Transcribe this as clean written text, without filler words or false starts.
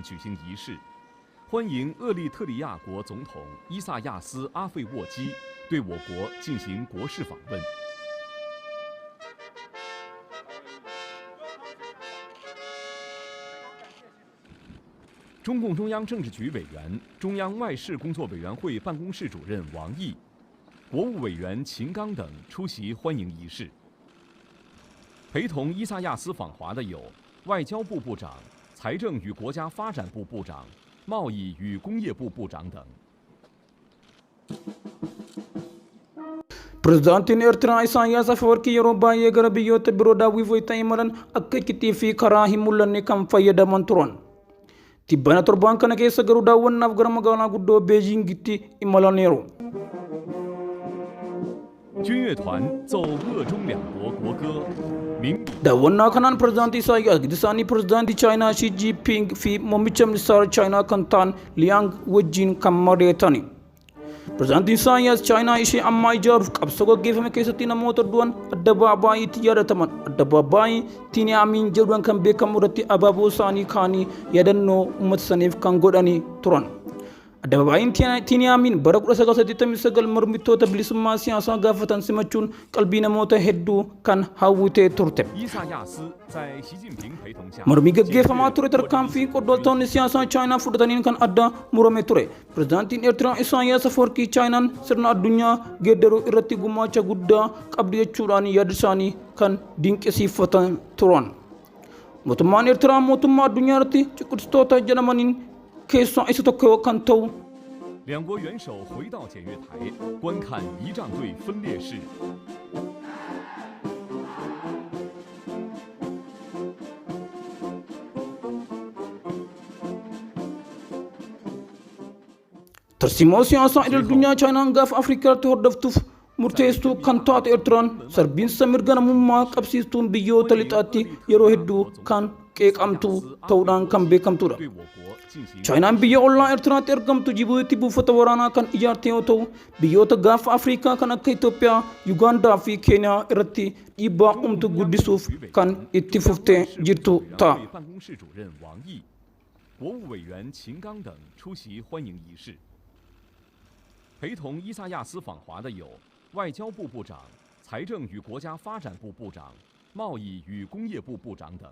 举行仪式，欢迎厄立特里亚国总统伊萨亚斯·阿费沃基对我国进行国事访问。中共中央政治局委员、中央外事工作委员会办公室主任王毅、国务委员秦刚等出席欢迎仪式。陪同伊萨亚斯访华的有外交部部长、财政与国家发展部部长、贸易与工业部部长等。Pirezidaantiin Eertiraa Isaayyaas Afewerqii yeroo baay'ee gara biyyoota biroo daawwiif ta'ee malan akka iccitii fi karaa hin mul'anne kan fayyadaman turan. Tibbana torbaan kana keessa garuu daawwannaaf gara magaalaa guddoo Beejingitti imalaniiru. 军乐团奏鄂中两国国歌，明。 daawwannaa kanaan pirezidaantii Isaayyaas gidi isaanii pirezidaantii Chaayinaa Shii Jinpiing fi muummicha ministeera Chaayinaa kan ta'an Liyaang wajjin kan mari'atani. Pirezidaantiin Isaayyaas Chaayinaa ishee ammaa ijaaruuf qabsoo gaggeeffame keessatti namoota du'an addabaabaayyiitti yaadataman addabaabaayii Tiiniyaamiin jedhuudhaan kan beekamu irratti abaaboo isaanii kaanii yaadannoo uummata saniif kan godhanii turan. Addabaabaayyiin Tiiniyaamiin bara 1989 mormittoota bilisummaa siyaasaa gaafatan simachuun qalbii namoota hedduu kan hawwitee turte. Mormii gaggeeffamaa ture tarkaanfii qondaaltonni siyaasaa Chaayinaa fudhataniin kan adda murame ture. Pirezidaantiin Eertiraa Isaayyaas Afewerqii Chaayinaan sirna addunyaa geeddaruu irratti gumaacha guddaa qabdi jechuudhaan yaada isaanii kan dinqisiifatan turan. Mootummaan Eertiraa mootummaa addunyaa irratti ciqiltoota jedhamaniin keessaa isa tokko kan ta'u. 两国元首回到检阅台，观看仪仗队分列式。 tarsiimoo siyaasaa idil addunyaa Chaayinaan gaafa Afrikaatti hordoftuuf murteesstuu kan taate Eertiraan sarbiinsa mirga namummaa qabsiistuun biyyoota lixaatti yeroo hedduu kan qeeqamtu ta'uudhaan kan beekamtudha. Chaayinaan biyya ollaa Eertiraatti argamtu Jibuutii buufata waraanaa kan ijaarte yoo ta'u biyyoota gaafa Afrikaa kan akka Itoophiyaa, Yuugaandaa fi Keeniyaa irratti dhiibbaa uumtu guddisuuf kan itti fuftee jirtu ta'a. 国务委员秦刚等出席欢迎仪式。陪同伊萨亚斯访华的有外交部部长、财政与国家发展部部长、贸易与工业部部长等。